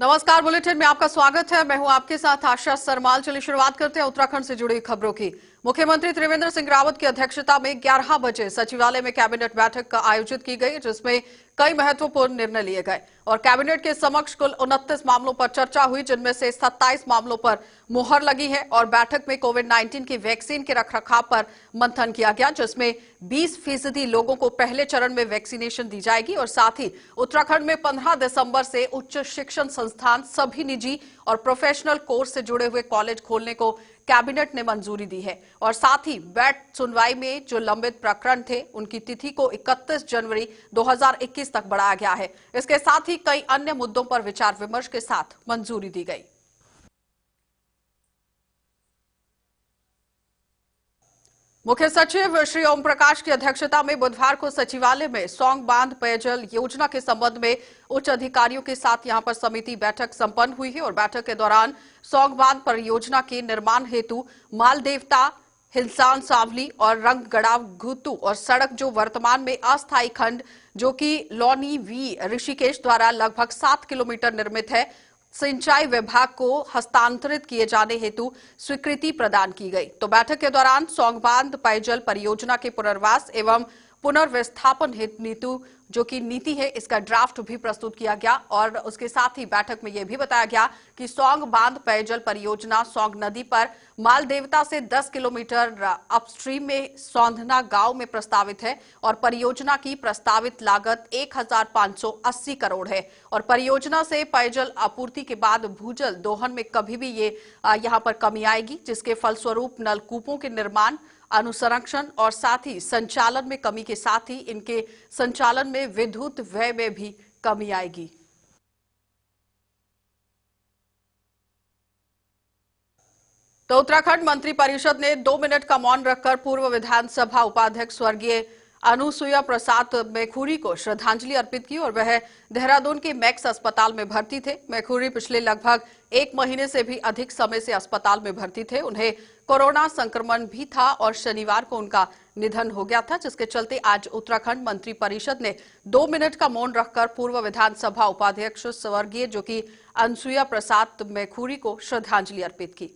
नमस्कार, बुलेटिन में आपका स्वागत है। मैं हूं आपके साथ आशा सरमाल। चलिए शुरुआत करते हैं उत्तराखंड से जुड़ी खबरों की। मुख्यमंत्री त्रिवेंद्र सिंह रावत की अध्यक्षता में 11 बजे सचिवालय में कैबिनेट बैठक आयोजित की गई, जिसमें कई महत्वपूर्ण निर्णय लिए गए और कैबिनेट के समक्ष कुल 29 मामलों पर चर्चा हुई, जिनमें से 27 मामलों पर मुहर लगी है और बैठक में कोविड-19 की वैक्सीन के रखरखाव पर मंथन किया गया, जिसमें 20% लोगों को पहले चरण में वैक्सीनेशन दी जाएगी और साथ ही उत्तराखंड में 15 दिसंबर से उच्च शिक्षण संस्थान, सभी निजी और प्रोफेशनल कोर्स से जुड़े हुए कॉलेज खोलने को कैबिनेट ने मंजूरी दी है और साथ ही बैट सुनवाई में जो लंबित प्रकरण थे उनकी तिथि को 31 जनवरी 2021 तक बढ़ाया गया है। इसके साथ ही कई अन्य मुद्दों पर विचार विमर्श के साथ मंजूरी दी गई। मुख्य सचिव श्री ओम प्रकाश की अध्यक्षता में बुधवार को सचिवालय में सौंग बांध पेयजल योजना के संबंध में उच्च अधिकारियों के साथ यहां पर समिति बैठक संपन्न हुई है और बैठक के दौरान सौंग बांध परियोजना के निर्माण हेतु मालदेवता, हिलसान सांवली और रंगगड़ाव घुतू और सड़क जो वर्तमान में अस्थायी खंड जो कि लौनी वी ऋषिकेश द्वारा लगभग 7 किलोमीटर निर्मित है, सिंचाई विभाग को हस्तांतरित किए जाने हेतु स्वीकृति प्रदान की गई। तो बैठक के दौरान सौंग बांध पेयजल परियोजना के पुनर्वास एवं पुनर्विस्थापन हेतु जो कि नीति है, इसका ड्राफ्ट भी प्रस्तुत किया गया और उसके साथ ही बैठक में यह भी बताया गया कि सौंग बांध पेयजल परियोजना सौंग नदी पर मालदेवता से 10 किलोमीटर अपस्ट्रीम में सौंधना गांव में प्रस्तावित है और परियोजना की प्रस्तावित लागत 1580 करोड़ है और परियोजना से पेयजल आपूर्ति के बाद भूजल दोहन में कभी भी ये यहां पर कमी आएगी, जिसके फलस्वरूप नलकूपों के निर्माण, अनुसंरक्षण और साथ ही संचालन में कमी के साथ ही इनके संचालन में विद्युत व्यय में भी कमी आएगी। तो उत्तराखंड मंत्रिपरिषद ने 2 मिनट का मौन रखकर पूर्व विधानसभा उपाध्यक्ष स्वर्गीय अनुसुईया प्रसाद मैखुरी को श्रद्धांजलि अर्पित की और वह देहरादून के मैक्स अस्पताल में भर्ती थे। मैखुरी पिछले लगभग 1 महीने से भी अधिक समय से अस्पताल में भर्ती थे। उन्हें कोरोना संक्रमण भी था और शनिवार को उनका निधन हो गया था, जिसके चलते आज उत्तराखंड मंत्रिपरिषद ने 2 मिनट का मौन रखकर पूर्व विधानसभा उपाध्यक्ष स्वर्गीय जो कि अनुसुईया प्रसाद मैखुरी को श्रद्धांजलि अर्पित की।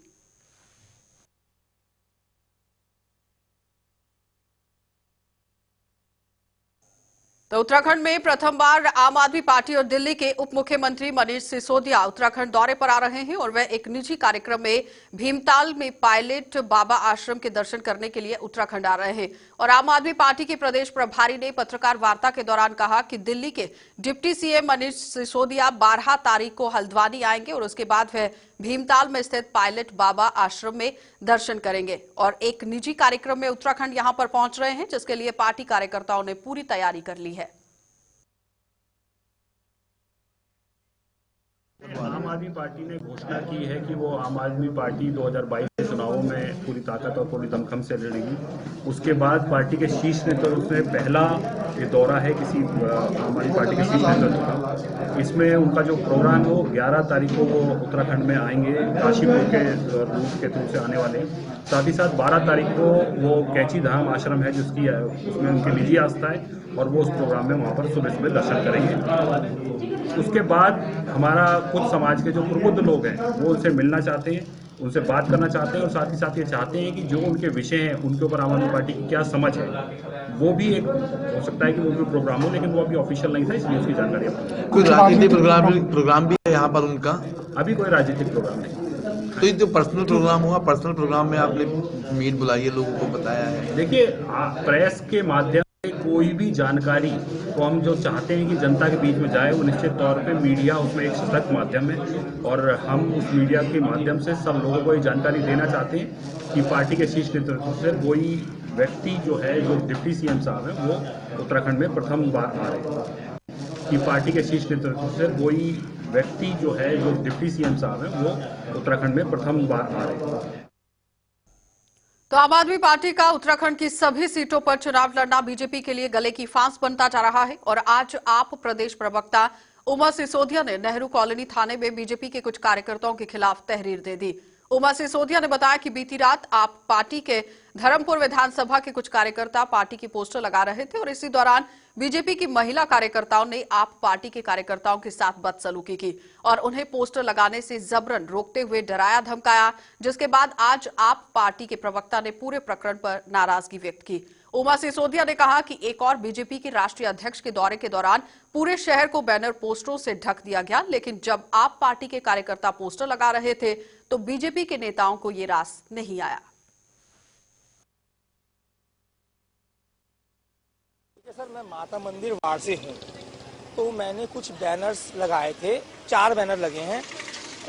तो उत्तराखंड में प्रथम बार आम आदमी पार्टी और दिल्ली के उप मुख्यमंत्री मनीष सिसोदिया उत्तराखंड दौरे पर आ रहे हैं और वह एक निजी कार्यक्रम में भीमताल में पायलट बाबा आश्रम के दर्शन करने के लिए उत्तराखंड आ रहे हैं और आम आदमी पार्टी के प्रदेश प्रभारी ने पत्रकार वार्ता के दौरान कहा कि दिल्ली के डिप्टी सीएम मनीष सिसोदिया 12 तारीख को हल्द्वानी आएंगे और उसके बाद वह भीमताल में स्थित पायलट बाबा आश्रम में दर्शन करेंगे और एक निजी कार्यक्रम में उत्तराखंड यहां पर पहुंच रहे हैं, जिसके लिए पार्टी कार्यकर्ताओं ने पूरी तैयारी कर ली है। आम आदमी पार्टी ने घोषणा की है कि वो आम आदमी पार्टी 2022 के चुनावों में पूरी ताकत और पूरी दमखम से लड़ेगी। उसके बाद पार्टी के शीर्ष नेतृत्व में पहला ये दौरा है किसी आम आदमी पार्टी के शीर्ष नेतृत्व का। इसमें उनका जो प्रोग्राम है वो 11 तारीख को वो उत्तराखंड में आएंगे, काशीपुर के रूट के थ्रू से आने वाले। साथ ही साथ 12 तारीख को वो कैची धाम आश्रम है जिसकी उसमें उनकी निजी आस्था है और वो उस प्रोग्राम में वहाँ पर सुबह सुबह दर्शन करेंगे। उसके बाद हमारा कुछ समाज के जो प्रबुद्ध लोग हैं वो उनसे मिलना चाहते हैं, उनसे बात करना चाहते हैं और साथ ही ये चाहते हैं कि जो उनके विषय हैं उनके ऊपर आम आदमी पार्टी की क्या समझ है, वो भी एक हो सकता है कि वो भी प्रोग्राम हो, लेकिन वो अभी ऑफिशियल नहीं था, इसलिए उसकी जानकारी कोई राजनीतिक प्रोग्राम भी है यहाँ पर उनका? अभी कोई राजनीतिक प्रोग्राम नहीं। तो ये जो पर्सनल प्रोग्राम हुआ, पर्सनल प्रोग्राम में आपने मीट बुलाई है, लोगों को बताया है? देखिए, प्रेस के माध्यम से कोई भी जानकारी को हम जो चाहते हैं कि जनता के बीच में जाए, वो निश्चित तौर पे मीडिया उसमें एक सशक्त माध्यम है और हम उस मीडिया के माध्यम से सब लोगों को ये जानकारी देना चाहते हैं कि पार्टी के शीर्ष नेतृत्व से कोई व्यक्ति जो है, जो डिप्टी सीएम साहब है, वो उत्तराखंड में प्रथम बार आ रहे हैं। कि पार्टी के शीर्ष नेतृत्व से कोई व्यक्ति जो है, जो डिप्टी सीएम साहब है, वो उत्तराखंड में प्रथम बार आ रहे हैं। तो आम आदमी पार्टी का उत्तराखंड की सभी सीटों पर चुनाव लड़ना बीजेपी के लिए गले की फांस बनता जा रहा है और आज आप प्रदेश प्रवक्ता उमा सिसोदिया ने नेहरू कॉलोनी थाने में बीजेपी के कुछ कार्यकर्ताओं के खिलाफ तहरीर दे दी। उमा सिसोदिया ने बताया कि बीती रात आप पार्टी के धर्मपुर विधानसभा के कुछ कार्यकर्ता पार्टी की पोस्टर लगा रहे थे और इसी दौरान बीजेपी की महिला कार्यकर्ताओं ने आप पार्टी के कार्यकर्ताओं के साथ बदसलूकी की और उन्हें पोस्टर लगाने से जबरन रोकते हुए डराया धमकाया, जिसके बाद आज आप पार्टी के प्रवक्ता ने पूरे प्रकरण पर नाराजगी व्यक्त की। उमा सिसोदिया ने कहा कि एक और बीजेपी के राष्ट्रीय अध्यक्ष के दौरे के दौरान पूरे शहर को बैनर पोस्टरों से ढक दिया गया, लेकिन जब आप पार्टी के कार्यकर्ता पोस्टर लगा रहे थे तो बीजेपी के नेताओं को ये रास नहीं आया। सर, मैं माता मंदिर वार्ड से हूँ, तो मैंने कुछ बैनर्स लगाए थे, 4 बैनर लगे हैं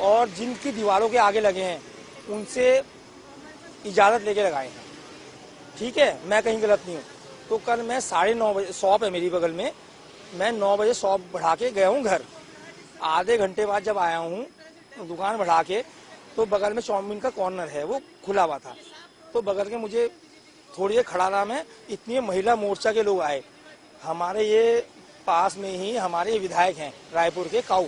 और जिनकी दीवारों के आगे लगे हैं उनसे इजाज़त लेके लगाए हैं। ठीक है, मैं कहीं गलत नहीं हूँ। तो कल मैं 9:30 बजे, शॉप है मेरी बगल में, मैं 9 बजे शॉप बढ़ा के गया हूँ घर। आधे घंटे बाद जब आया हूँ दुकान बढ़ा के, तो बगल में चाउमीन का कॉर्नर है वो खुला हुआ था, तो बगल के मुझे थोड़ी देर खड़ा रहा मैं, इतनी महिला मोर्चा के लोग आए। हमारे ये पास में ही हमारे विधायक हैं रायपुर के काऊ,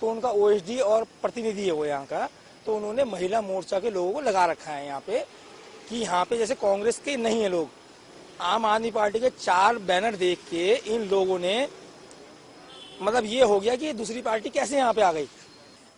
तो उनका ओएसडी और प्रतिनिधि है वो यहाँ का, तो उन्होंने महिला मोर्चा के लोगों को लगा रखा है यहाँ पे कि यहाँ पे जैसे कांग्रेस के नहीं है लोग। आम आदमी पार्टी के 4 बैनर देख के इन लोगों ने मतलब ये हो गया कि दूसरी पार्टी कैसे यहाँ पे आ गई।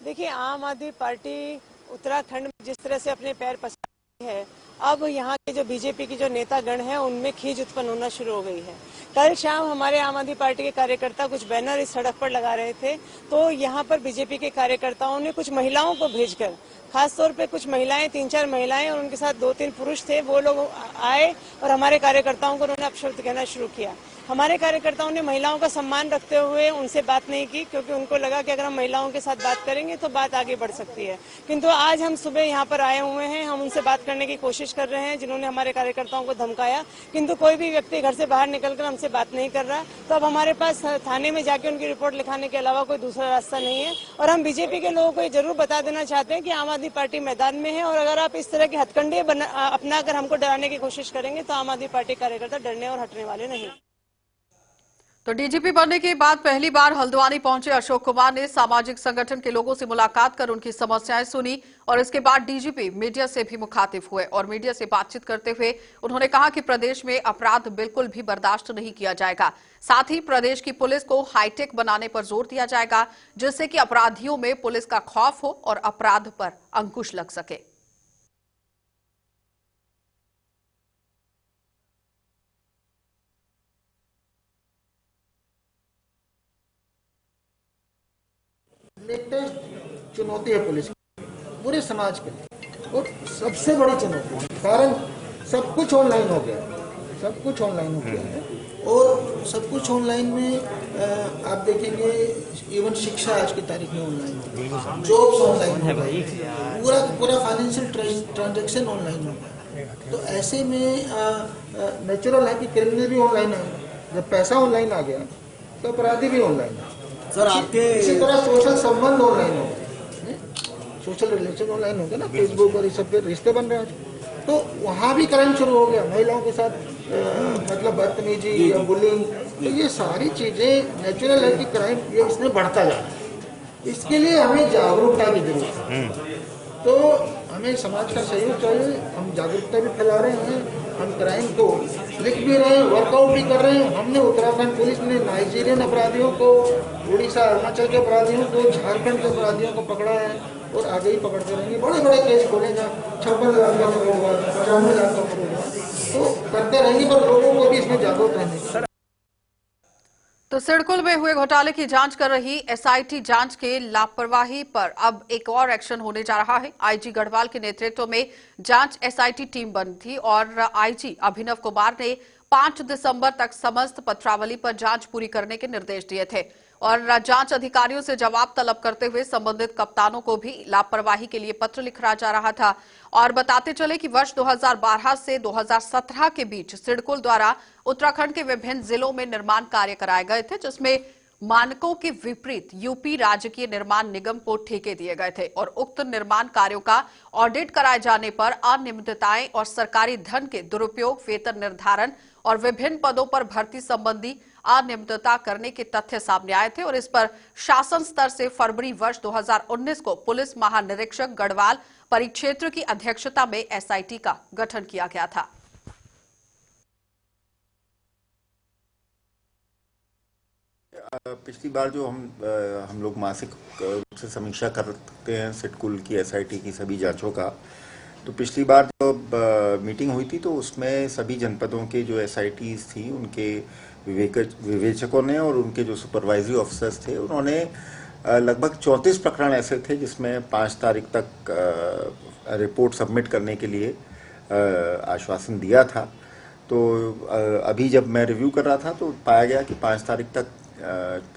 देखिए, आम आदमी पार्टी उत्तराखंड में जिस तरह से अपने पैर पसार है, अब यहाँ के जो बीजेपी की जो नेतागण हैं उनमें खींच उत्पन्न होना शुरू हो गई है। कल शाम हमारे आम आदमी पार्टी के कार्यकर्ता कुछ बैनर इस सड़क पर लगा रहे थे, तो यहाँ पर बीजेपी के कार्यकर्ताओं ने कुछ महिलाओं को भेजकर, खासतौर पे कुछ महिलाएं, 3-4 महिलाएं और उनके साथ 2-3 पुरुष थे, वो लोग आए और हमारे कार्यकर्ताओं को उन्होंने अपशब्द कहना शुरू किया। हमारे कार्यकर्ताओं ने महिलाओं का सम्मान रखते हुए उनसे बात नहीं की, क्योंकि उनको लगा कि अगर हम महिलाओं के साथ बात करेंगे तो बात आगे बढ़ सकती है। किंतु आज हम सुबह यहाँ पर आए हुए हैं, हम उनसे बात करने की कोशिश कर रहे हैं जिन्होंने हमारे कार्यकर्ताओं को धमकाया, किंतु कोई भी व्यक्ति घर से बाहर निकलकर हमसे बात नहीं कर रहा। तो अब हमारे पास थाने में जाके उनकी रिपोर्ट लिखाने के अलावा कोई दूसरा रास्ता नहीं है। और हम बीजेपी के लोगों को ये जरूर बता देना चाहते हैं कि आम आदमी पार्टी मैदान में है, और अगर आप इस तरह के हथकंडे अपनाकर हमको डराने की कोशिश करेंगे तो आम आदमी पार्टी कार्यकर्ता डरने और हटने वाले नहीं। तो डीजीपी बनने के बाद पहली बार हल्द्वानी पहुंचे अशोक कुमार ने सामाजिक संगठन के लोगों से मुलाकात कर उनकी समस्याएं सुनी और इसके बाद डीजीपी मीडिया से भी मुखातिब हुए और मीडिया से बातचीत करते हुए उन्होंने कहा कि प्रदेश में अपराध बिल्कुल भी बर्दाश्त नहीं किया जाएगा। साथ ही प्रदेश की पुलिस को हाईटेक बनाने पर जोर दिया जाएगा, जिससे कि अपराधियों में पुलिस का खौफ हो और अपराध पर अंकुश लग सके। लेटेस्ट चुनौती है पुलिस की पूरे समाज के लिए, और सबसे बड़ी चुनौती है कारण सब कुछ ऑनलाइन हो गया, सब कुछ ऑनलाइन हो गया है। और सब कुछ ऑनलाइन में आप देखेंगे इवन शिक्षा आज की तारीख में ऑनलाइन हो गई, जॉब्स ऑनलाइन हो गई, पूरा फाइनेंशियल ट्रांजैक्शन ऑनलाइन हो गया। तो ऐसे में नेचुरल है कि क्रिमिनल भी ऑनलाइन है। जब पैसा ऑनलाइन आ गया तो अपराधी भी ऑनलाइन है। सर आपके इसी तरह सोशल संबंध ऑनलाइन हो गए, सोशल रिलेशन ऑनलाइन हो गया ना, फेसबुक और इस सब पे रिश्ते बन रहे हैं, तो वहाँ भी क्राइम शुरू हो गया, महिलाओं के साथ मतलब बदतमीजी या बुलिंग। तो ये सारी चीजें नेचुरल है कि क्राइम ये इसमें बढ़ता जा रहा है। इसके लिए हमें जागरूकता की जरूरत है, तो हमें समाज का सहयोग चाहिए। हम जागरूकता भी फैला रहे हैं, हम क्राइम को लिख भी रहे हैं, वर्कआउट भी कर रहे हैं। हमने उत्तराखंड पुलिस ने नाइजीरियन अपराधियों को, उड़ीसा अरुणाचल के अपराधियों को, झारखंड के अपराधियों को पकड़ा है और आगे ही पकड़ते रहेंगे। बड़े बड़े केस खोलेगा, 56 लाख का करोड़ हुआ, 95 लाख का करोड़ हुआ, तो करते रहेंगे, पर लोगों को भी इसमें जागरूक रहने। तो सिडकुल में हुए घोटाले की जांच कर रही एसआईटी जांच के लापरवाही पर अब एक और एक्शन होने जा रहा है। आईजी गढ़वाल के नेतृत्व में जांच एसआईटी टीम बनी थी और आईजी अभिनव कुमार ने 5 दिसंबर तक समस्त पत्रावली पर जांच पूरी करने के निर्देश दिए थे और जांच अधिकारियों से जवाब तलब करते हुए संबंधित कप्तानों को भी लापरवाही के लिए पत्र लिखा जा रहा था। और बताते चले कि वर्ष 2012 से 2017 के बीच सिडकुल द्वारा उत्तराखंड के विभिन्न जिलों में निर्माण कार्य कराए गए थे, जिसमें मानकों के विपरीत यूपी राजकीय निर्माण निगम को ठेके दिए गए थे और उक्त निर्माण कार्यों का ऑडिट कराए जाने पर अनियमितताएं और सरकारी धन के दुरुपयोग, वेतन निर्धारण और विभिन्न पदों पर भर्ती संबंधी अनियमितता करने के तथ्य सामने आए थे और इस पर शासन स्तर से फरवरी वर्ष 2019 को पुलिस महानिरीक्षक गढ़वाल परिक्षेत्र की अध्यक्षता में एसआईटी का गठन किया गया था। पिछली बार जो हम लोग मासिक रूप से समीक्षा करते हैं सिडकुल की एसआईटी की सभी जांचों का, तो पिछली बार जो मीटिंग हुई थी तो उसमें सभी जनपदों के जो एसआईटीज थी उनके विवेचकों ने और उनके जो सुपरवाइजरी ऑफिसर्स थे उन्होंने लगभग 34 प्रकरण ऐसे थे जिसमें 5 तारीख तक रिपोर्ट सबमिट करने के लिए आश्वासन दिया था। तो अभी जब मैं रिव्यू कर रहा था तो पाया गया कि 5 तारीख तक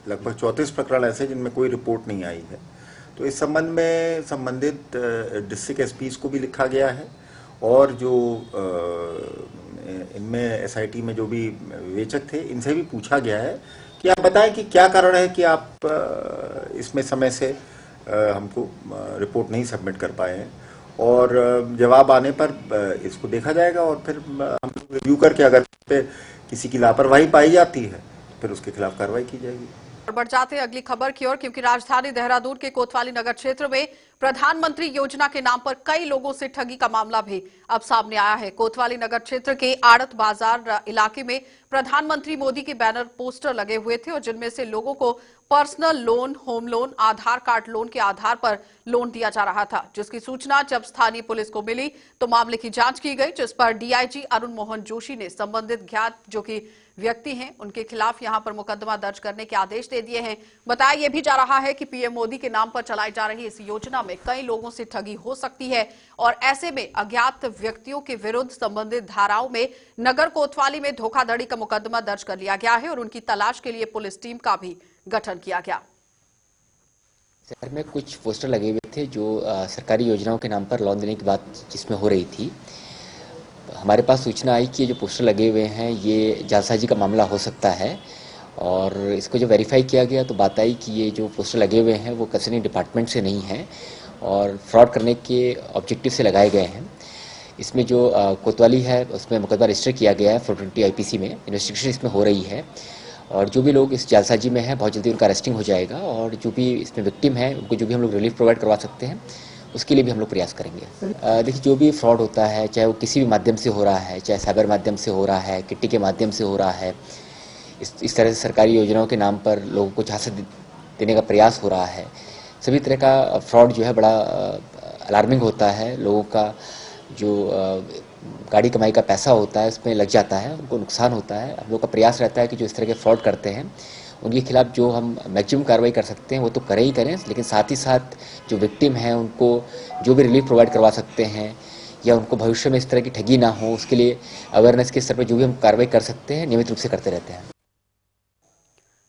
लगभग 34 प्रकरण ऐसे जिनमें कोई रिपोर्ट नहीं आई है। तो इस संबंध में संबंधित डिस्ट्रिक्ट एसपीज को भी लिखा गया है और जो इनमें एसआईटी में जो भी विवेचक थे इनसे भी पूछा गया है कि आप बताएं कि क्या कारण है कि आप इसमें समय से हमको रिपोर्ट नहीं सबमिट कर पाए हैं, और जवाब आने पर इसको देखा जाएगा और फिर हम रिव्यू करके अगर पे किसी की लापरवाही पाई जाती है तो फिर उसके खिलाफ कार्रवाई की जाएगी। और बढ़ जाते हैं अगली खबर की ओर, क्योंकि राजधानी देहरादून के कोतवाली नगर क्षेत्र में प्रधानमंत्री योजना के नाम पर कई लोगों से ठगी का मामला भी अब सामने आया है। कोतवाली नगर क्षेत्र के आड़त बाजार इलाके में प्रधानमंत्री मोदी के बैनर पोस्टर लगे हुए थे और जिनमें से लोगों को पर्सनल लोन, होम लोन, आधार कार्ड लोन के आधार पर लोन दिया जा रहा था, जिसकी सूचना जब स्थानीय पुलिस को मिली तो मामले की जांच की गई, जिस पर डीआईजी अरुण मोहन जोशी ने संबंधित ज्ञात जो कि व्यक्ति हैं उनके खिलाफ यहां पर मुकदमा दर्ज करने के आदेश दे दिए हैं। बताया यह भी जा रहा है कि पीएम मोदी के नाम पर चलाई जा रही इस योजना में कई लोगों से ठगी हो सकती है और ऐसे में अज्ञात व्यक्तियों के विरुद्ध संबंधित धाराओं में नगर कोतवाली में धोखाधड़ी का मुकदमा दर्ज कर लिया गया है और उनकी तलाश के लिए पुलिस टीम का भी गठन किया गया। शहर में कुछ पोस्टर लगे हुए थे जो सरकारी योजनाओं के नाम पर लोन देने की बात जिसमें हो रही थी। हमारे पास सूचना आई कि ये जो पोस्टर लगे हुए हैं ये जालसाजी का मामला हो सकता है और इसको जो वेरीफाई किया गया तो बात आई कि ये जो पोस्टर लगे हुए हैं वो कंसर्निंग डिपार्टमेंट से नहीं है और फ्रॉड करने के ऑब्जेक्टिव से लगाए गए हैं। इसमें जो कोतवाली है उसमें मुकदमा रजिस्टर किया गया है 420 आईपीसी में। इन्वेस्टिगेशन इसमें हो रही है और जो भी लोग इस जालसाजी में हैं बहुत जल्दी उनका अरेस्टिंग हो जाएगा और जो भी इसमें विक्टिम है उनको जो भी हम लोग रिलीफ प्रोवाइड करवा सकते हैं उसके लिए भी हम लोग प्रयास करेंगे। देखिए, जो भी फ्रॉड होता है चाहे वो किसी भी माध्यम से हो रहा है, चाहे साइबर माध्यम से हो रहा है, किट्टी के माध्यम से हो रहा है, इस तरह से सरकारी योजनाओं के नाम पर लोगों को झांसा देने का प्रयास हो रहा है, सभी तरह का फ्रॉड जो है बड़ा अलार्मिंग होता है। लोगों का जो गाड़ी कमाई का पैसा होता है उसमें लग जाता है, उनको नुकसान होता है। हम लोग का प्रयास रहता है कि जो इस तरह के फ्रॉड करते हैं उनके खिलाफ जो हम मैक्सिमम कार्रवाई कर सकते हैं वो तो करें ही करें, लेकिन साथ ही साथ जो विक्टिम हैं उनको जो भी रिलीफ प्रोवाइड करवा सकते हैं या उनको भविष्य में इस तरह की ठगी ना हो उसके लिए अवेयरनेस के स्तर पर जो भी हम कार्रवाई कर सकते हैं नियमित रूप से करते रहते हैं।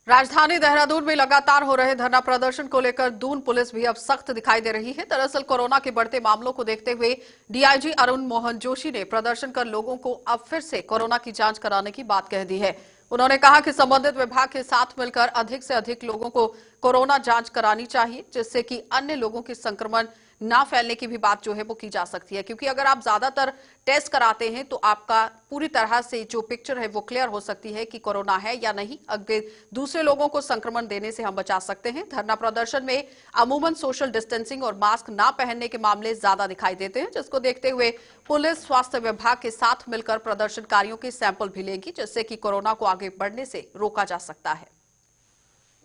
राजधानी देहरादून में लगातार हो रहे धरना प्रदर्शन को लेकर दून पुलिस भी अब सख्त दिखाई दे रही है। दरअसल कोरोना के बढ़ते मामलों को देखते हुए डीआईजी अरुण मोहन जोशी ने प्रदर्शन कर लोगों को अब फिर से कोरोना की जांच कराने की बात कह दी है। उन्होंने कहा कि संबंधित विभाग के साथ मिलकर अधिक से अधिक लोगों को कोरोना जांच करानी चाहिए, जिससे कि अन्य लोगों के संक्रमण ना फैलने की भी बात जो है वो की जा सकती है, क्योंकि अगर आप ज्यादातर टेस्ट कराते हैं तो आपका पूरी तरह से जो पिक्चर है वो क्लियर हो सकती है कि कोरोना है या नहीं। अगर दूसरे लोगों को संक्रमण देने से हम बचा सकते हैं। धरना प्रदर्शन में अमूमन सोशल डिस्टेंसिंग और मास्क ना पहनने के मामले ज्यादा दिखाई देते हैं, जिसको देखते हुए पुलिस स्वास्थ्य विभाग के साथ मिलकर प्रदर्शनकारियों के सैंपल भी लेगी, जिससे कि कोरोना को आगे बढ़ने से रोका जा सकता है।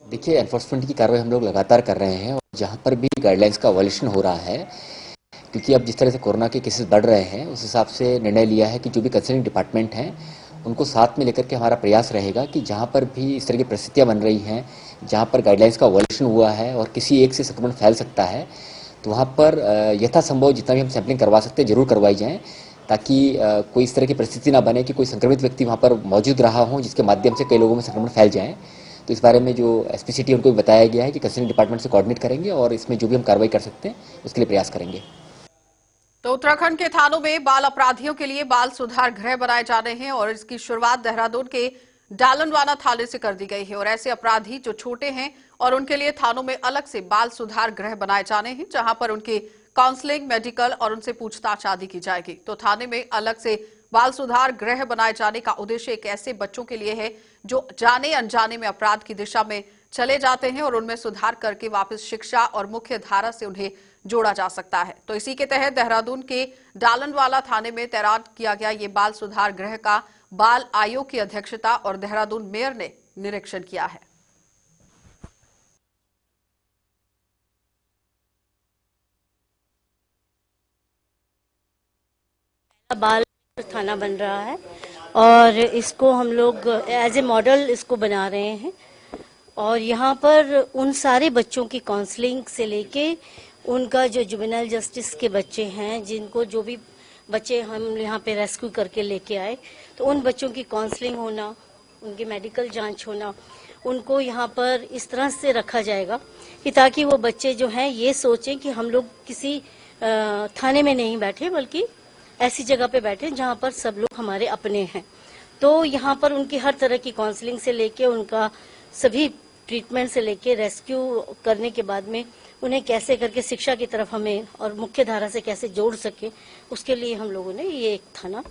देखिए, एनफोर्समेंट की कार्रवाई हम लोग लगातार कर रहे हैं और जहां पर भी गाइडलाइंस का वायलेशन हो रहा है, क्योंकि अब जिस तरह से कोरोना के केसेस बढ़ रहे हैं उस हिसाब से निर्णय लिया है कि जो भी कंसर्निंग डिपार्टमेंट हैं उनको साथ में लेकर के हमारा प्रयास रहेगा कि जहां पर भी इस तरह की परिस्थितियां बन रही हैं, जहां पर गाइडलाइंस का वायलेशन हुआ है और किसी एक से संक्रमण फैल सकता है, तो वहाँ पर यथासंभव जितना भी हम सैंपलिंग करवा सकते हैं जरूर करवाई जाएँ, ताकि कोई इस तरह की परिस्थिति ना बने कि कोई संक्रमित व्यक्ति वहाँ पर मौजूद रहा हो जिसके माध्यम से कई लोगों में संक्रमण फैल जाए। तो इस बारे में जो एसपीसीटी उनको भी बताया गया है कि कंसर्न डिपार्टमेंट से कोऑर्डिनेट करेंगे और इसमें जो भी हम कार्रवाई कर सकते हैं उसके लिए प्रयास करेंगे। तो उत्तराखंड के थानों में बाल अपराधियों के लिए बाल सुधार गृह बनाए जाने हैं और इसकी शुरुआत देहरादून के डालनवाना थाने से कर दी गई है और ऐसे अपराधी जो छोटे हैं और उनके लिए थानों में अलग से बाल सुधार गृह बनाए जाने हैं, जहां पर उनकी काउंसलिंग, मेडिकल और उनसे पूछताछ आदि की जाएगी। तो थाने में अलग से बाल सुधार गृह बनाए जाने का उद्देश्य एक ऐसे बच्चों के लिए है जो जाने अनजाने में अपराध की दिशा में चले जाते हैं और उनमें सुधार करके वापस शिक्षा और मुख्य धारा से उन्हें जोड़ा जा सकता है। तो इसी के तहत देहरादून के डालनवाला थाने में तैनात किया गया ये बाल सुधार गृह का बाल आयोग की अध्यक्षता और देहरादून मेयर ने निरीक्षण किया है। बाल थाना बन रहा है और इसको हम लोग एज ए मॉडल इसको बना रहे हैं और यहाँ पर उन सारे बच्चों की काउंसलिंग से लेके उनका जो जुवेनाइल जस्टिस के बच्चे हैं, जिनको जो भी बच्चे हम यहाँ पे रेस्क्यू करके लेके आए, तो उन बच्चों की काउंसलिंग होना, उनकी मेडिकल जांच होना, उनको यहाँ पर इस तरह से रखा जाएगा कि ताकि वो बच्चे जो हैं ये सोचें कि हम लोग किसी थाने में नहीं बैठे बल्कि ऐसी जगह पे बैठे जहाँ पर सब लोग हमारे अपने हैं। तो यहाँ पर उनकी हर तरह की काउंसलिंग से लेके उनका सभी ट्रीटमेंट से लेके रेस्क्यू करने के बाद में उन्हें कैसे करके शिक्षा की तरफ हमें और मुख्य धारा से कैसे जोड़ सके, उसके लिए हम लोगों ने ये एक थाना।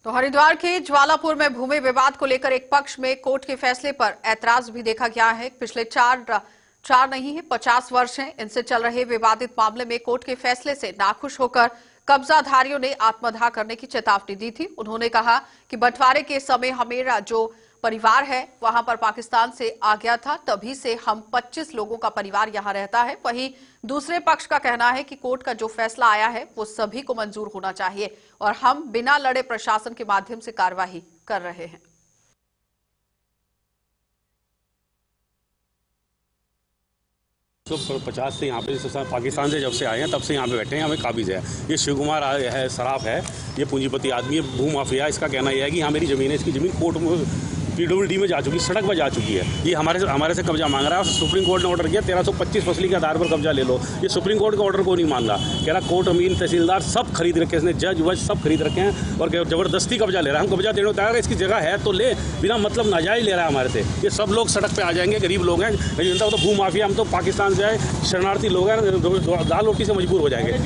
तो हरिद्वार के ज्वालापुर में भूमि विवाद को लेकर एक पक्ष में कोर्ट के फैसले पर ऐतराज भी देखा गया है। पिछले चार नहीं है 50 वर्ष हैं इनसे चल रहे विवादित मामले में कोर्ट के फैसले से नाखुश होकर कब्जाधारियों ने आत्मदाह करने की चेतावनी दी थी। उन्होंने कहा कि बंटवारे के समय हमेरा जो परिवार है वहां पर पाकिस्तान से आ गया था, तभी से हम 25 लोगों का परिवार यहां रहता है। वहीं दूसरे पक्ष का कहना है कि कोर्ट का जो फैसला आया है वो सभी को मंजूर होना चाहिए और हम बिना लड़े प्रशासन के माध्यम से कार्यवाही कर रहे हैं। तो 50 से यहाँ पे पाकिस्तान से जब से आए हैं तब से यहाँ पे बैठे हैं, हमें काबिज है। ये शिव कुमार है, सराफ है, ये पूंजीपति आदमी है, भूमाफिया। इसका कहना यह है कि यहाँ मेरी ज़मीन है, इसकी ज़मीन कोर्ट में PWD में जा चुकी, सड़क पर जा चुकी है। ये हमारे से कब्जा मांग रहा है। सुप्रीम कोर्ट ने ऑर्डर किया 1325 फसली के आधार पर कब्जा ले लो। ये सुप्रीम कोर्ट के ऑर्डर को नहीं मान रहा, कह रहा कोर्ट अमीन तहसीलदार सब खरीद रखे, इसने जज वज सब खरीद रखे हैं और ज़बरदस्ती कब्जा ले रहा है। हम कब्जा देने तैयार है, इसकी जगह है तो ले, बिना मतलब नाजायज ले रहा है हमारे से। ये सब लोग सड़क पर आ जाएंगे, गरीब लोग हैं, जनता तो भूमाफिया, हम तो पाकिस्तान से आए शरणार्थी लोग हैं, दाल रोटी से मजबूर हो जाएंगे।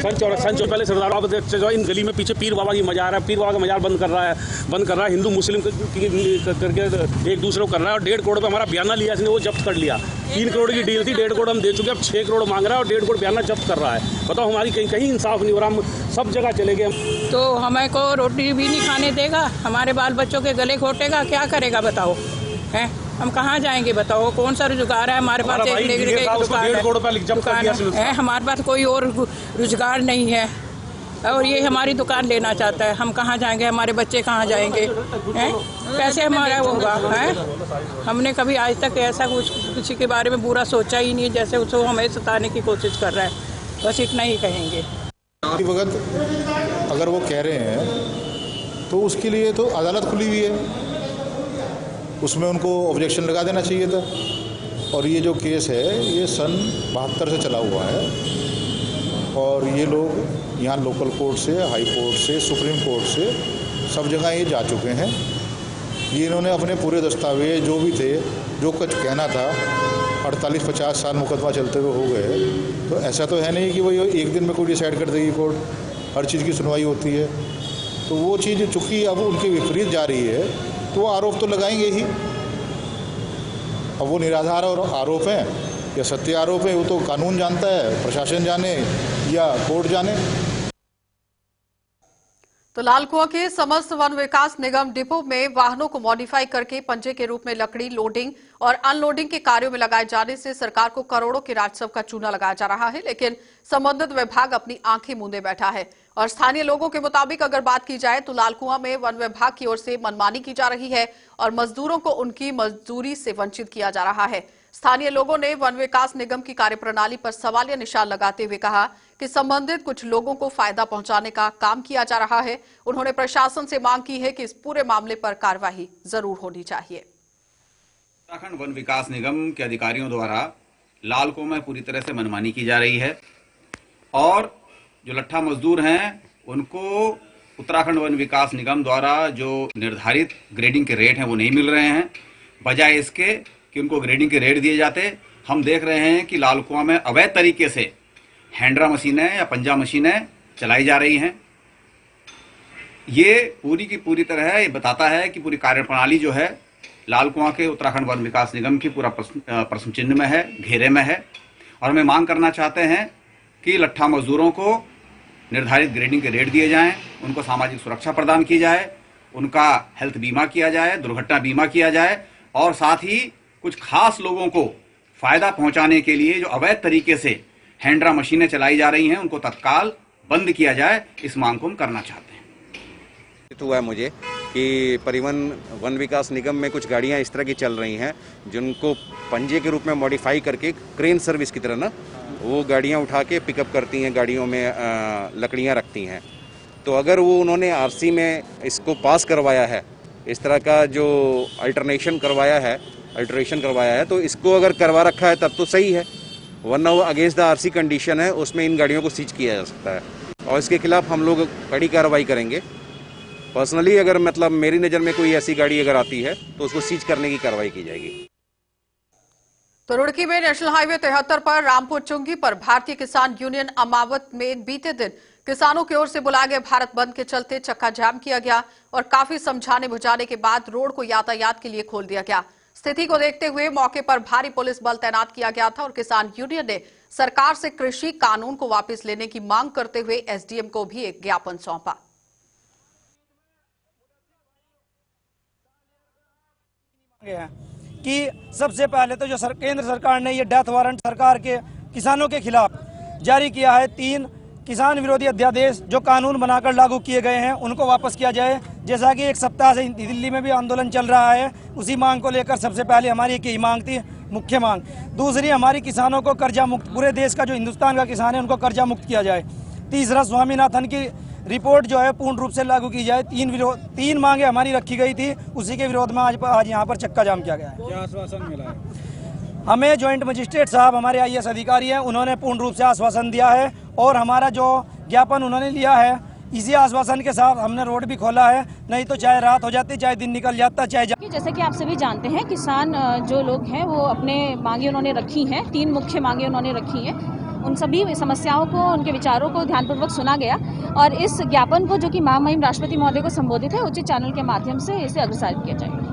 सन पहले सरदार इन गली में पीछे पीर बाबा की मजार है, पीर बाबा का मजार बंद कर रहा है, हिंदू मुस्लिम करके एक दूसरे को कर रहा है और 1.5 करोड़ पे हमारा बयाना लिया इसने, वो जब्त कर लिया। 3 करोड़ की डील थी, 1.5 करोड़ हम दे चुके, अब 6 करोड़ मांग रहा है और 1.5 करोड़ बयाना जब्त कर रहा है। बताओ हमारी कहीं इंसाफ नहीं हो रहा, हम सब जगह चले गए। तो हमें को रोटी भी नहीं खाने देगा, हमारे बाल बच्चों के गले घोटेगा, क्या करेगा बताओ, हैं हम कहाँ जाएंगे बताओ? कौन सा रोजगार है हमारे पास? दुकान है, हमारे पास कोई और रोजगार नहीं है और ये हमारी दुकान लेना चाहता है। हम कहाँ जाएंगे, हमारे बच्चे कहाँ जाएंगे, हैं कैसे हमारा होगा? हैं हमने कभी आज तक ऐसा कुछ किसी के बारे में बुरा सोचा ही नहीं, जैसे उसको हमें सताने की कोशिश कर रहा है। बस इतना ही कहेंगे। वक्त अगर वो कह रहे हैं तो उसके लिए तो अदालत खुली हुई है, उसमें उनको ऑब्जेक्शन लगा देना चाहिए था। और ये जो केस है ये सन 72 से चला हुआ है और ये लोग यहाँ लोकल कोर्ट से, हाई कोर्ट से, सुप्रीम कोर्ट से सब जगह ये जा चुके हैं। ये इन्होंने अपने पूरे दस्तावेज जो भी थे, जो कुछ कहना था, 48-50 साल मुकदमा चलते हुए हो गए, तो ऐसा तो है नहीं कि वो एक दिन में कोई डिसाइड कर देगी कोर्ट। हर चीज़ की सुनवाई होती है। तो वो चीज़ चूँकि अब उनके विपरीत जा रही है तो वो आरोप तो लगाएंगे ही। अब वो निराधार और आरोप हैं या सत्य आरोप है, वो तो कानून जानता है, प्रशासन जाने या कोर्ट जाने। तो लालकुआं के समस्त वन विकास निगम डिपो में वाहनों को मॉडिफाई करके पंजे के रूप में लकड़ी लोडिंग और अनलोडिंग के कार्यों में लगाए जाने से सरकार को करोड़ों के राजस्व का चूना लगाया जा रहा है, लेकिन संबंधित विभाग अपनी आंखें मूंदे बैठा है। और स्थानीय लोगों के मुताबिक अगर बात की जाए तो लालकुआं में वन विभाग की ओर से मनमानी की जा रही है और मजदूरों को उनकी मजदूरी से वंचित किया जा रहा है। स्थानीय लोगों ने वन विकास निगम की कार्यप्रणाली पर सवालिया निशान लगाते हुए कहा कि संबंधित कुछ लोगों को फायदा पहुंचाने का काम किया जा रहा है। उन्होंने प्रशासन से मांग की है कि इस पूरे मामले पर कार्रवाई जरूर होनी चाहिए। उत्तराखंड वन विकास निगम के अधिकारियों द्वारा लालकुआं में पूरी तरह से मनमानी की जा रही है और जो लट्ठा मजदूर हैं उनको उत्तराखंड वन विकास निगम द्वारा जो निर्धारित ग्रेडिंग के रेट हैं वो नहीं मिल रहे हैं। बजाय इसके कि उनको ग्रेडिंग के रेट दिए जाते, हम देख रहे हैं कि लालकुआं में अवैध तरीके से हैंड्रा मशीनें या पंजा मशीनें चलाई जा रही हैं। ये पूरी की पूरी तरह ये बताता है कि पूरी कार्यप्रणाली जो है लाल कुआं के उत्तराखंड वन विकास निगम की पूरा प्रश्न चिन्ह में है, घेरे में है। और हमें मांग करना चाहते हैं कि लट्ठा मजदूरों को निर्धारित ग्रेडिंग के रेट दिए जाएं, उनको सामाजिक सुरक्षा प्रदान की जाए, उनका हेल्थ बीमा किया जाए, दुर्घटना बीमा किया जाए, और साथ ही कुछ खास लोगों को फायदा पहुंचाने के लिए जो अवैध तरीके से हैंड्रा मशीनें चलाई जा रही हैं उनको तत्काल बंद किया जाए। इस मांग को हम करना चाहते हैं। हुआ है मुझे कि परिवहन वन विकास निगम में कुछ गाड़ियां इस तरह की चल रही हैं जिनको पंजे के रूप में मॉडिफाई करके क्रेन सर्विस की तरह ना वो गाड़ियां उठा के पिकअप करती हैं, गाड़ियों में लकड़ियां रखती हैं। तो अगर वो उन्होंने आरसी में इसको पास करवाया है, इस तरह का जो अल्टरेशन करवाया है, तो इसको अगर करवा रखा है तब तो सही है, वरना वो अगेंस्ट द आरसी कंडीशन है, उसमें इन गाड़ियों को सीज किया जा सकता है और इसके खिलाफ हम लोग कड़ी कार्रवाई करेंगे। पर्सनली अगर मतलब मेरी नज़र में कोई ऐसी गाड़ी अगर आती है तो उसको सीज करने की कार्रवाई की जाएगी। तो रुड़की में नेशनल हाईवे 73 पर रामपुर चुंगी पर भारतीय किसान यूनियन अमावत में बीते दिन किसानों की ओर से बुलाए गए भारत बंद के चलते चक्का जाम किया गया और काफी समझाने बुझाने के बाद रोड को यातायात के लिए खोल दिया गया। स्थिति को देखते हुए मौके पर भारी पुलिस बल तैनात किया गया था और किसान यूनियन ने सरकार से कृषि कानून को वापस लेने की मांग करते हुए एसडीएम को भी एक ज्ञापन सौंपा। कि सबसे पहले तो जो केंद्र सरकार ने ये डेथ वारंट सरकार के किसानों के खिलाफ जारी किया है, 3 किसान विरोधी अध्यादेश जो कानून बनाकर लागू किए गए हैं उनको वापस किया जाए। जैसा कि एक सप्ताह से दिल्ली में भी आंदोलन चल रहा है, उसी मांग को लेकर सबसे पहले हमारी एक ही मांग थी, मुख्य मांग। दूसरी, हमारी किसानों को कर्जा मुक्त, पूरे देश का जो हिंदुस्तान का किसान है उनको कर्जा मुक्त किया जाए। तीसरा, स्वामीनाथन की रिपोर्ट जो है पूर्ण रूप से लागू की जाए। 3 मांगे हमारी रखी गई थी, उसी के विरोध में आज यहाँ पर चक्का जाम किया गया है। क्या आश्वासन मिला है? हमें जॉइंट मजिस्ट्रेट साहब, हमारे आईएएस अधिकारी हैं, उन्होंने पूर्ण रूप से आश्वासन दिया है और हमारा जो ज्ञापन उन्होंने लिया है, इसी आश्वासन के साथ हमने रोड भी खोला है। नहीं तो चाहे रात हो जाती, चाहे दिन निकल जाता, चाहे जैसे कि आप सभी जानते हैं, किसान जो लोग हैं वो अपने मांगे उन्होंने रखी हैं, 3 मुख्य मांगे उन्होंने रखी हैं। उन सभी समस्याओं को, उनके विचारों को ध्यानपूर्वक सुना गया और इस ज्ञापन को, जो कि महामहिम राष्ट्रपति महोदय को संबोधित है, उचित चैनल के माध्यम से इसे अग्रसारित किया जाएगा।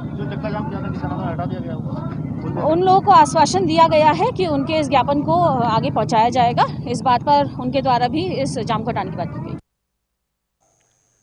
उन लोगों को आश्वासन दिया गया है कि उनके इस ज्ञापन को आगे पहुंचाया जाएगा। इस बात पर उनके द्वारा भी इस जाम को हटाने की बात की गई।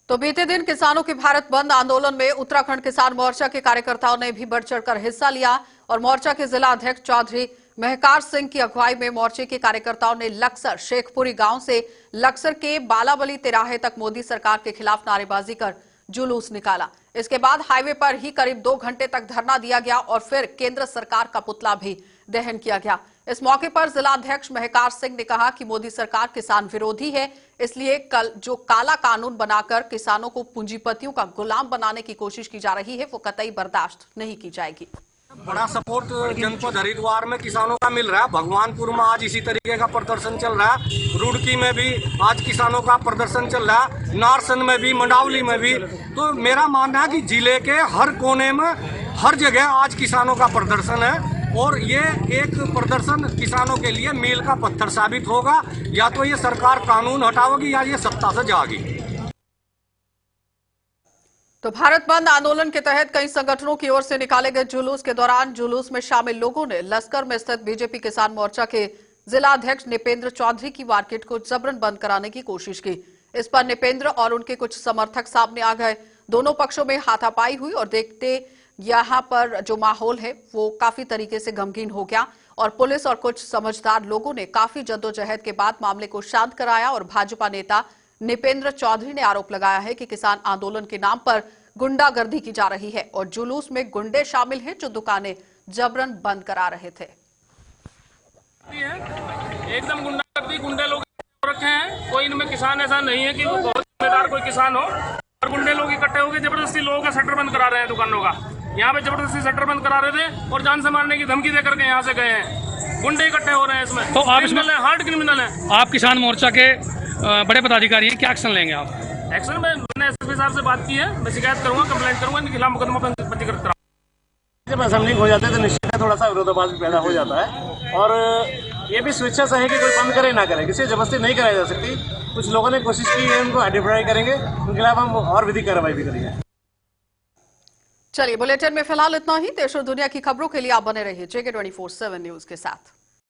तो बीते दिन किसानों के भारत बंद आंदोलन में उत्तराखंड किसान मोर्चा के कार्यकर्ताओं ने भी बढ़ चढ़कर हिस्सा लिया और मोर्चा के जिला अध्यक्ष चौधरी महकार सिंह की अगुवाई में मोर्चे के कार्यकर्ताओं ने लक्सर शेखपुरी गांव से लक्सर के बालाबली तिराहे तक मोदी सरकार के खिलाफ नारेबाजी कर जुलूस निकाला। इसके बाद हाईवे पर ही करीब 2 घंटे तक धरना दिया गया और फिर केंद्र सरकार का पुतला भी दहन किया गया। इस मौके पर जिला अध्यक्ष महकार सिंह ने कहा कि मोदी सरकार किसान विरोधी है, इसलिए कल जो काला कानून बनाकर किसानों को पूंजीपतियों का गुलाम बनाने की कोशिश की जा रही है, वो कतई बर्दाश्त नहीं की जाएगी। बड़ा सपोर्ट जनपद हरिद्वार में किसानों का मिल रहा है। भगवानपुर में आज इसी तरीके का प्रदर्शन चल रहा है। रुड़की में भी आज किसानों का प्रदर्शन चल रहा है। नारसन में भी, मंडावली में भी। तो मेरा मानना है कि जिले के हर कोने में, हर जगह आज किसानों का प्रदर्शन है और ये एक प्रदर्शन किसानों के लिए मील का पत्थर साबित होगा। या तो ये सरकार कानून हटाएगी या ये सत्ता से जाएगी। तो भारत बंद आंदोलन के तहत कई संगठनों की ओर से निकाले गए जुलूस के दौरान जुलूस में शामिल लोगों ने लश्कर में स्थित बीजेपी किसान मोर्चा के जिला अध्यक्ष निपेंद्र चौधरी की मार्केट को जबरन बंद कराने की कोशिश की। इस पर निपेंद्र और उनके कुछ समर्थक सामने आ गए। दोनों पक्षों में हाथापाई हुई और देखते यहाँ पर जो माहौल है वो काफी तरीके से गमगीन हो गया और पुलिस और कुछ समझदार लोगों ने काफी जद्दोजहद के बाद मामले को शांत कराया और भाजपा नेता निपेंद्र चौधरी ने आरोप लगाया है कि किसान आंदोलन के नाम पर गुंडागर्दी की जा रही है और जुलूस में गुंडे शामिल हैं जो दुकानें जबरन बंद करा रहे थे। एकदम गुंडागर्दी, गुंडे लोग रखे हैं। कोई इनमें किसान ऐसा नहीं है कि वो बहुत जिम्मेदार कोई किसान हो और गुंडे लोग इकट्ठे होकर जबरदस्ती लोगों का शटर बंद करा रहे हैं। दुकानों का यहाँ पे जबरदस्ती शटर बंद करा रहे थे और जान से मारने की धमकी देकर के यहाँ से गए हैं। गुंडे इकट्ठे हो रहे हैं इसमें। तो आप इसमें हार्ड क्रिमिनल है। आप किसान मोर्चा के बड़े पदाधिकारी हैं, क्या एक्शन लेंगे आप? एक्शन में मैंने एसपी साहब से बात की है, मैं शिकायत करूंगा, कंप्लेंट करूंगा, इनके खिलाफ मुकदमा पंजीकृत कराऊंगा। जब असेंबलिंग हो जाते हैं तो निश्चित है थोड़ा सा विरोधाभास भी पैदा हो जाता है और ये भी स्वेच्छा से है कि कोई बंद करे ना करे, किसी जबरदस्ती नहीं कराई जा सकती। कुछ लोगों ने कोशिश की है, उनको आइडेंटिफाई करेंगे, उनके खिलाफ हम और विधिक कार्रवाई भी करेंगे। चलिए, बुलेटिन में फिलहाल इतना ही। देश और दुनिया की खबरों के लिए आप बने रहिए JK 24/7 न्यूज के साथ।